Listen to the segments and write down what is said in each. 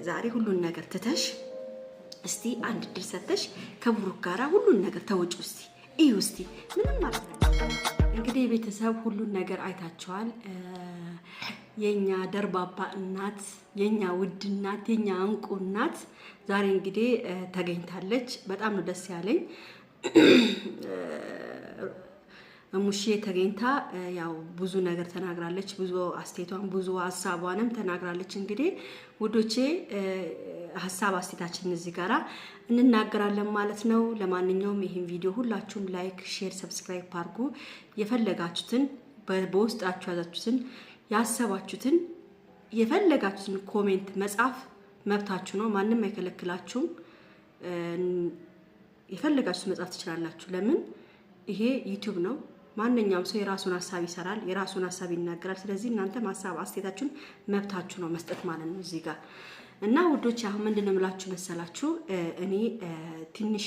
ዛሬ ሁሉን ነገር ትተሽ እስቲ አንድ ድል ሰተሽ ከብሩክ ጋራ ሁሉን ነገር ተወጪ እስቲ እዩ እስቲ ምንም ማለት ነው። እንግዲህ ቤተሰብ ሁሉን ነገር አይታችኋል። የኛ ደርባባ እናት የኛ ውድ እናት የኛ እንቁ እናት ዛሬ እንግዲህ ተገኝታለች። በጣም ነው ደስ ያለኝ። ሙሼ ተገኝታ ያው ብዙ ነገር ተናግራለች። ብዙ አስተያየቷን ብዙ ሐሳቧንም ተናግራለች። እንግዲህ ውዶቼ ሐሳብ አስተያየታችንን እዚህ ጋራ እንናገራለን ማለት ነው። ለማንኛውም ይሄን ቪዲዮ ሁላችሁም ላይክ፣ ሼር፣ ሰብስክራይብ አድርጉ። የፈለጋችሁትን በውስጣችሁ ያዛችሁትን ያሰባችሁትን የፈለጋችሁትን ኮሜንት መጻፍ መብታችሁ ነው። ማንንም አይከለክላችሁም። የፈለጋችሁትን መጻፍ ትችላላችሁ። ለምን ይሄ ዩቲዩብ ነው። ማንኛውም ሰው የራሱን ሐሳብ ይሰራል፣ የራሱን ሐሳብ ይናገራል። ስለዚህ እናንተ ሐሳብ አስተያየታችሁን መብታችሁ ነው መስጠት ማለት ነው እዚህ ጋር እና ውዶች አሁን ምንድነው የምላችሁ መሰላችሁ እኔ ትንሽ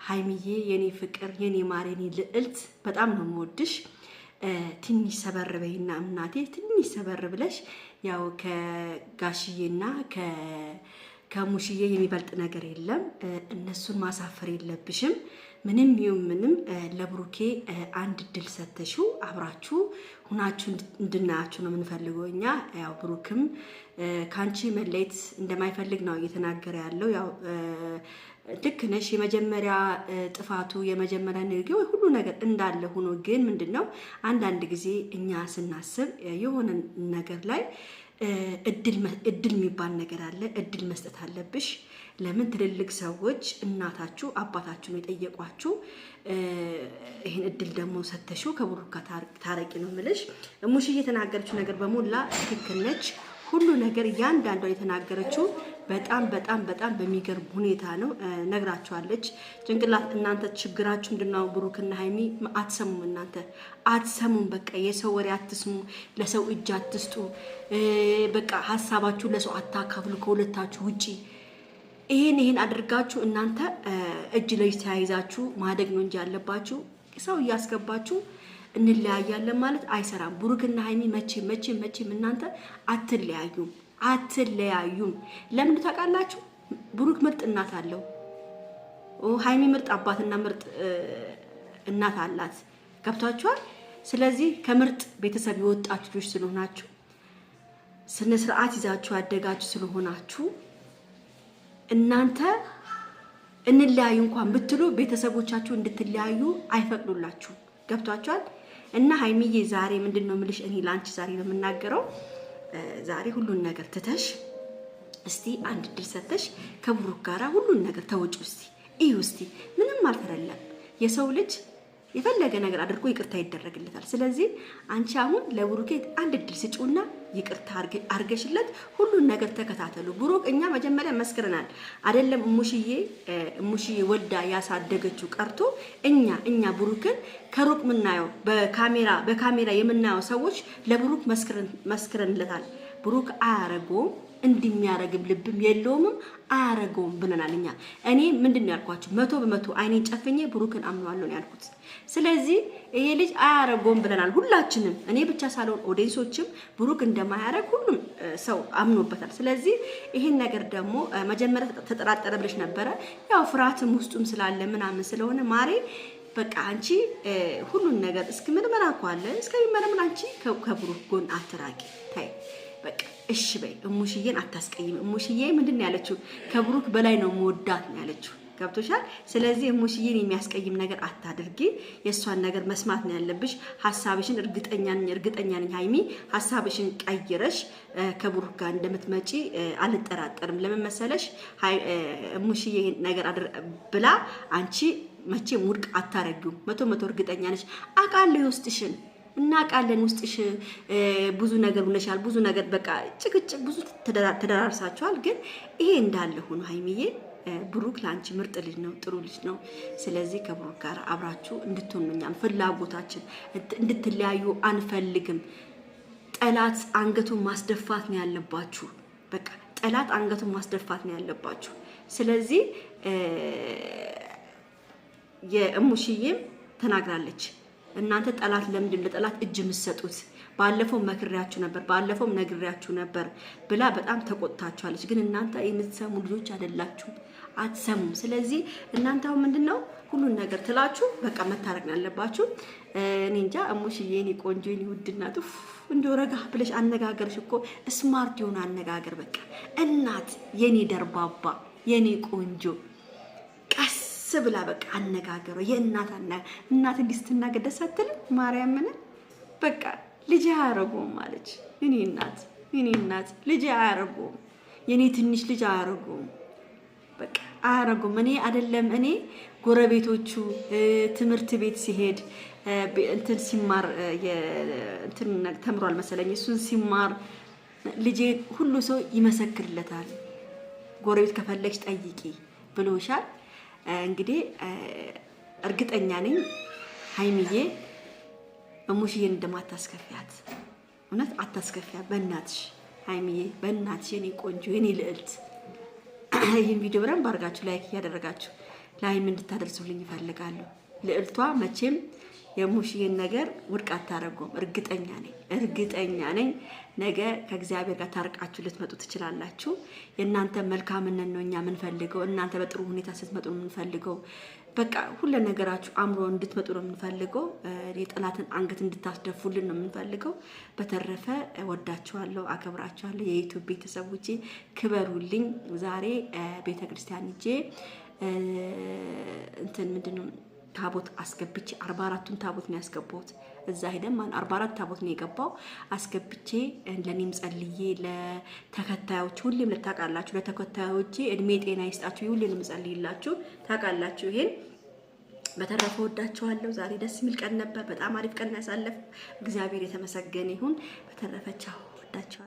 ሃይሚዬ የኔ ፍቅር የኔ ማር የኔ ልዕልት በጣም ነው የምወድሽ። ትንሽ ሰበር በይና እናቴ ትንሽ ሰበር ብለሽ ያው ከጋሽዬና ከሙሽዬ የሚበልጥ ነገር የለም። እነሱን ማሳፈር የለብሽም። ምንም ይሁን ምንም ለብሩኬ አንድ ድል ሰተሽው አብራችሁ ሁናችሁ እንድናያችሁ ነው የምንፈልገው እኛ። ያው ብሩክም ካንቺ መለየት እንደማይፈልግ ነው እየተናገረ ያለው። ያው ልክ ነሽ። የመጀመሪያ ጥፋቱ የመጀመሪያ ንግግር ሁሉ ነገር እንዳለ ሆኖ ግን ምንድነው አንዳንድ ጊዜ እኛ ስናስብ የሆነ ነገር ላይ እድል የሚባል ነገር አለ። እድል መስጠት አለብሽ። ለምን ትልልቅ ሰዎች እናታችሁ አባታችሁ ነው የጠየቋችሁ። ይሄን እድል ደግሞ ሰተሽው ከብሩክ ጋር ታረቂ ነው የምልሽ። ሙሽዬ የተናገረችው ነገር በሙላ ትክክል ነች። ሁሉ ነገር ያንዳንዷ የተናገረችው በጣም በሚገርም ሁኔታ ነው ነግራችኋለች። ጭንቅላት እናንተ ችግራችሁ ምንድነው? ብሩክና ሃይሚ አትሰሙም። እናንተ አትሰሙም። በቃ የሰው ወሬ አትስሙ፣ ለሰው እጅ አትስጡ። በቃ ሐሳባችሁ ለሰው አታካፍሉ ከሁለታችሁ ውጪ። ይሄን አድርጋችሁ እናንተ እጅ ለእጅ ተያይዛችሁ ማደግ ነው እንጂ ያለባችሁ ሰው እያስገባችሁ እንለያያለን ማለት አይሰራም። ብሩክና ሃይሚ መቼም እናንተ አትለያዩም። ለምን ታውቃላችሁ? ብሩክ ምርጥ እናት አለው፣ ሃይሚ ምርጥ አባትና ምርጥ እናት አላት። ገብቷችኋል? ስለዚህ ከምርጥ ቤተሰብ የወጣችሁ ልጆች ስለሆናችሁ ስነ ስርዓት ይዛችሁ ያደጋችሁ ስለሆናችሁ እናንተ እንለያዩ እንኳን ብትሉ ቤተሰቦቻችሁ እንድትለያዩ አይፈቅዱላችሁም። ገብቷችኋል? እና ሃይሚዬ ዛሬ ምንድነው የምልሽ እኔ ላንቺ ዛሬ ነው የምናገረው። ዛሬ ሁሉን ነገር ትተሽ እስቲ አንድ ድል ሰተሽ ከብሩክ ጋራ ሁሉን ነገር ተወጪ እስቲ እዩ እስቲ ምንም አልተረለም። የሰው ልጅ የፈለገ ነገር አድርጎ ይቅርታ ይደረግለታል። ስለዚህ አንቺ አሁን ለብሩክ አንድ ድል ስጪውና ይቅርታ አርገሽለት ሁሉን ነገር ተከታተሉ። ብሩክ እኛ መጀመሪያ መስክረናል አይደለም? ሙሽዬ ወልዳ ያሳደገችው ቀርቶ እኛ ብሩክን ከሩቅ ምናየው በካሜራ የምናየው ሰዎች ለብሩክ መስክረንለታል። ብሩክ አያረገውም፣ እንደሚያረግም ልብም የለውም፣ አያረገውም ብለናል እኛ። እኔ ምንድነው ያልኳችሁ? 100% አይኔን ጨፍኜ ብሩክን አምነዋለሁ ነው ያልኩት። ስለዚህ ይሄ ልጅ አያረገውም ብለናል ሁላችንም። እኔ ብቻ ሳልሆን ኦዲየንሶችም ብሩክ እንደማያረግ ሁሉም ሰው አምኖበታል። ስለዚህ ይሄን ነገር ደግሞ መጀመሪያ ተጠራጠረ ብለሽ ነበረ። ያው ፍርሃትም ውስጡም ስላለ ምናምን ስለሆነ ማሬ በቃ አንቺ ሁሉን ነገር እስኪመረመራ አለ እስከሚመረመር አንቺ ከብሩክ ጎን አትራቂ። ታይ በቃ እሺ በይ። እሙሽዬን አታስቀይም። እሙሽዬ ምንድን ነው ያለችው? ከብሩክ በላይ ነው መወዳት ነው ያለችው። ገብቶሻል? ስለዚህ እሙሽዬን የሚያስቀይም ነገር አታድርጊ። የሷን ነገር መስማት ነው ያለብሽ። ሐሳብሽን እርግጠኛ ነኝ ሃይሚ ሐሳብሽን ቀይረሽ ከብሩክ ጋር እንደምትመጪ አልጠራጠርም። ለምን መሰለሽ? እሙሽዬ ነገር ብላ አንቺ መቼም ውድቅ አታረጊው። 100% እርግጠኛ ነሽ። አቃለ ውስጥሽን እናቃለን። ውስጥሽ ብዙ ነገር ሆነሻል። ብዙ ነገር በቃ ጭቅጭቅ ብዙ ተደራርሳችኋል። ግን ይሄ እንዳለ ሆኖ ሃይሚዬ ብሩክ ላንቺ ምርጥ ልጅ ነው፣ ጥሩ ልጅ ነው። ስለዚህ ከብሩክ ጋር አብራችሁ እንድትሆኑኛም ፍላጎታችን እንድትለያዩ አንፈልግም። ጠላት አንገቱን ማስደፋት ነው ያለባችሁ። በቃ ጠላት አንገቱን ማስደፋት ነው ያለባችሁ። ስለዚህ የእሙሽዬም ተናግራለች እናንተ ጠላት ለምንድን ለጠላት እጅ የምትሰጡት? ባለፈው መክሬያችሁ ነበር፣ ባለፈው ነግሬያችሁ ነበር ብላ በጣም ተቆጥታችኋለች። ግን እናንተ የምትሰሙ ልጆች አይደላችሁም፣ አትሰሙም። ስለዚህ እናንተ አሁን ምንድነው ሁሉን ነገር ትላችሁ በቃ መታረቅ ነው ያለባችሁ። እኔ እንጃ እሙሽዬ፣ የኔ ቆንጆ፣ የኔ ውድና ጥፍ እንደው ረጋ ብለሽ አነጋገርሽ እኮ ስማርት የሆነ አነጋገር በቃ እናት፣ የኔ ደርባባ፣ የኔ ቆንጆ ቀስ ብላ በቃ አነጋገሩ የእናት እናት እንዲህ ስትናገር ደስ አትልም? ማርያምን በቃ ልጅ አያረጉም ማለች። የኔ እናት ልጅ አያረጉም፣ የኔ ትንሽ ልጅ አያረጉም፣ በቃ አያረጉም። እኔ አይደለም እኔ ጎረቤቶቹ ትምህርት ቤት ሲሄድ እንትን ሲማር እንትን ተምሯል መሰለኝ፣ እሱን ሲማር ልጄ ሁሉ ሰው ይመሰክርለታል። ጎረቤት ከፈለግሽ ጠይቂ ብሎሻል። እንግዲህ እርግጠኛ ነኝ ሀይሚዬ እሙሽዬን እንደማታስከፊያት፣ እውነት አታስከፊያት። በእናትሽ ሀይሚዬ፣ በእናትሽ የኔ ቆንጆ፣ የኔ ልዕልት፣ ይህን ቪዲዮ በደንብ አድርጋችሁ ላይክ እያደረጋችሁ ለሀይሚ እንድታደርሱልኝ ይፈልጋለሁ። ልዕልቷ መቼም የሙሽዬን ነገር ውድቅ አታረጉም። እርግጠኛ ነኝ ነገ ከእግዚአብሔር ጋር ታርቃችሁ ልትመጡ ትችላላችሁ። የእናንተ መልካምነት ነው እኛ የምንፈልገው። እናንተ በጥሩ ሁኔታ ስትመጡ ነው የምንፈልገው። በቃ ሁሉ ነገራችሁ አምሮ እንድትመጡ ነው የምንፈልገው። የጠላትን አንገት እንድታስደፉልን ነው የምንፈልገው። በተረፈ ወዳችኋለሁ፣ አከብራችኋለሁ። የዩቲዩብ ቤተሰቦቼ ክበሩልኝ። ዛሬ ቤተክርስቲያን ሂጄ እንትን ምንድነው ታቦት አስገብቼ 44ቱን ታቦት ነው ያስገባሁት። እዛ ሄደን 44 ታቦት ነው የገባው። አስገብቼ ለኔም ጸልዬ ለተከታዮች ሁሌም ለታቃላችሁ ለተከታዮቼ እድሜ ጤና ይስጣችሁ። ሁሌም ጸልይላችሁ ታቃላችሁ ይሄን። በተረፈ ወዳችኋለሁ። ዛሬ ደስ የሚል ቀን ነበር። በጣም አሪፍ ቀን ያሳለፍ። እግዚአብሔር የተመሰገነ ይሁን። በተረፈ ቻው፣ ወዳችኋለሁ።